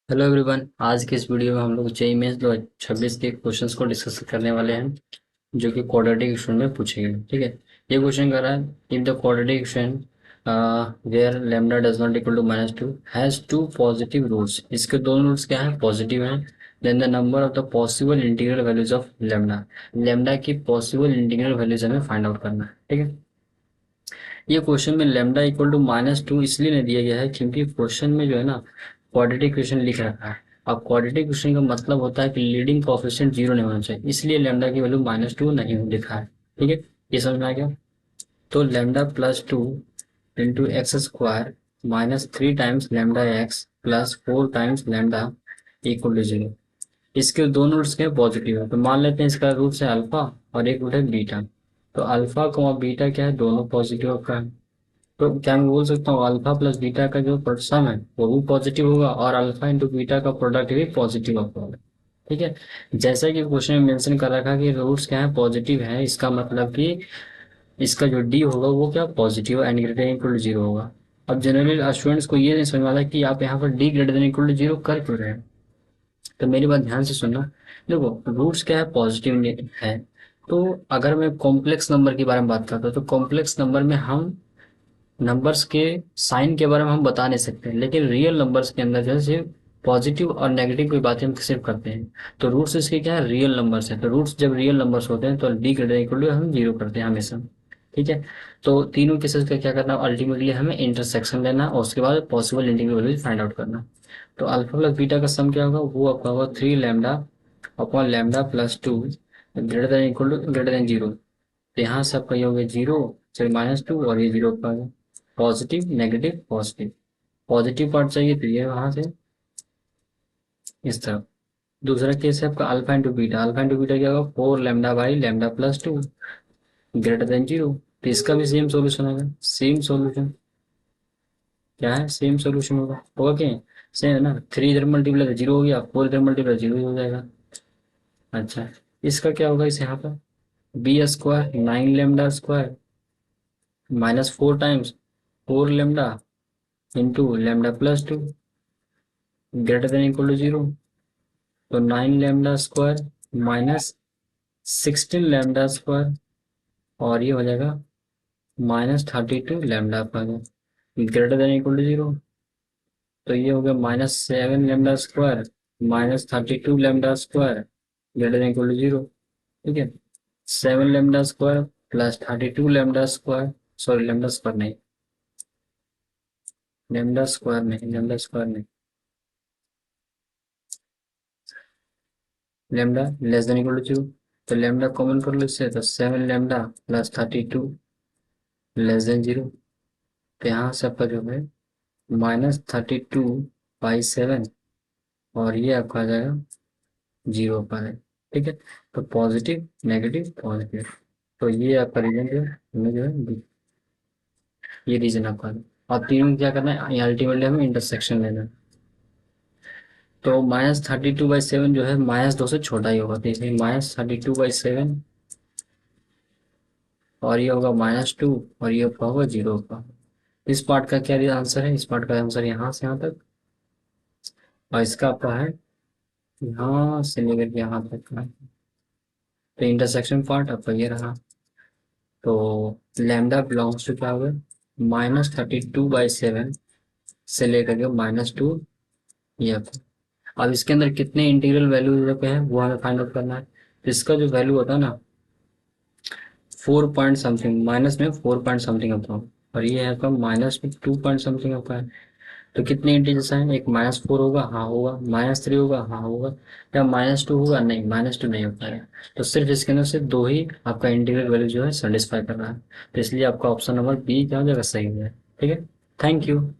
Hello everyone. आज के इस वीडियो में हम लोग जेईई मेंस 2026 के क्वेश्चंस को डिस्कस करने वाले हैं जो कि क्वाड्रेटिक इक्वेशन में पूछे गए। ठीक है, ये क्वेश्चन कर रहा है if the quadratic equation where lambda does not equal to -2 has two positive roots. इसके दोनों रूट्स क्या है? पॉजिटिव है। Then the number of the possible integral values of lambda. Lambda की पॉसिबल इंटीग्रल वैल्यूज हमें फाइंड आउट करना है। ठीक है, ये क्वेश्चन में लैम्डा इक्वल टू -2 इसलिए नहीं दिया गया है क्योंकि क्वेश्चन में जो है ना क्वाड्रेटिक इक्वेशन लिख रखा है। अब क्वाड्रेटिक इक्वेशन का मतलब होता है कि लीडिंग कोएफिशिएंट जीरो नहीं होना चाहिए, इसलिए लैम्डा की वैल्यू -2 नहीं लिखा है। ठीक है, ये समझ में आ गया। तो lambda plus two into x square -3 times lambda x plus 4 times lambda equal to zero. इसके दोनों रूट्स के पॉजिटिव है, तो मान लेते हैं इसका रूट है अल्फा और एक रूट है बीटा। तो अल्फा को बीटा क्या है? दोनों पॉजिटिव का है। तो क्या मैं बोल सकता हूँ अल्फा प्लस बीटा का जो सम है वो भी पॉजिटिव होगा और अल्फा इंटू बीटा का प्रोडक्ट भी पॉजिटिव होगा। ठीक है, जैसा कि क्वेश्चन में मेंशन कर रखा है कि रूट्स क्या है? पॉजिटिव है, इसका मतलब कि इसका जो डी होगा वो क्या positive and greater than equal to zero होगा। अब जनरली स्टूडेंट्स को ये नहीं समझ में आता कि आप यहाँ पर D greater than equal to zero कर क्यों रहे हैं। तो मेरी बात ध्यान से सुनना। देखो रूट्स क्या है? पॉजिटिव है। तो अगर मैं कॉम्प्लेक्स नंबर के बारे में बात करता हूँ तो कॉम्प्लेक्स नंबर में हम नंबर्स के साइन के बारे में हम बता नहीं सकते, लेकिन रियल नंबर्स के अंदर जो है सिर्फ पॉजिटिव और नेगेटिव की बातें हम सिर्फ करते हैं। तो रूट्स इसके क्या है? रियल नंबर्स है। तो रूट्स जब रियल नंबर्स होते हैं तो डी ग्रेटर इक्वल टू हम जीरो करते हैं हमेशा। ठीक है, तो तीनों केसेस का क्या करना है? अल्टीमेटली हमें इंटरसेक्शन लेना और उसके बाद possible integral value find out करना। तो अल्फा प्लस बीटा का सम क्या होगा? वो आपका होगा 3 lambda upon lambda plus two greater than equal to greater than zero. तो यहाँ से आपका ये हो गया जीरो, चलिए -2 और ये जीरो का positive negative positive. Positive part चाहिए तो ये वहां से इस तरफ। दूसरा केस है आपका alpha into beta. Alpha into beta क्या होगा? 4 lambda by lambda plus two greater than zero. तो इसका भी सेम सोल्यूशन होगा। सेम सोल्यूशन क्या है? सेम सोल्यूशन होगा। होगा क्या? सेम है ना। 3 इधर मल्टीप्लाई जीरो हो गया, 4 इधर मल्टीप्लाई जीरो हो जाएगा। अच्छा, इसका क्या होगा? इस यहाँ पर B square 9 lambda square -4 times 4 lambda into lambda plus two greater than equal to zero. तो 9 लैम्डा स्क्वायर -16 लैम्डा स्क्वायर और ये हो जाएगा -32 लैम्डा पर greater than equal to zero. तो ये हो गया -7 lambda square -32 lambda square greater than equal to zero. ठीक है, 7 lambda square plus 32 lambda square, sorry lambda square नहीं, लैम्डा स्क्वायर नहीं, लैम्डा स्क्वायर नहीं, lambda less than equal to zero. तो लैम्डा कॉमन कर लो इससे, तो 7 lambda plus 32 less than zero. तो यहाँ से आपका जो है -32/7 और ये आपका आ जाएगा जीरो पर है। ठीक है, तो पॉजिटिव नेगेटिव पॉजिटिव। तो ये आपका रीजन जो है हमें जो है ये रीजन आपका है। और तीनों में क्या करना है? अल्टीमेटली हमें इंटरसेक्शन लेना है। तो -32/7 जो है -2 से छोटा ही होगा, तो इसलिए -32/7 और ये होगा -2 और ये आपका होगा जीरो का। इस पार्ट का क्या आंसर है? इस पार्ट का आंसर यहाँ से यहाँ तक और इसका आपका है यहाँ से लेकर के यहाँ तक का। तो इंटरसेक्शन पार्ट आपका ये रहा। तो लैम्डा बिलोंग्स टू क्या होगा? -32/7 से लेकर के -2 ये आपका। अब इसके अंदर कितने इंटीग्रल वैल्यू पे है वो हमें फाइंड आउट करना है। तो इसका जो वैल्यू होता है ना 4 पॉइंट समथिंग, माइनस में 4 पॉइंट समथिंग होता है और ये है आपका माइनस में 2 पॉइंट समथिंग होता है। तो कितने इंटीजर्स हैं? एक -4 होगा, हाँ होगा, -3 होगा, हाँ होगा, या -2 होगा, नहीं -2 नहीं होता है। तो सिर्फ इसके अंदर से दो ही आपका इंटीग्रल वैल्यू जो है सेटिस्फाई कर रहा है। तो इसलिए आपका ऑप्शन नंबर बी क्या हो जाएगा? सही है। ठीक है, थैंक यू।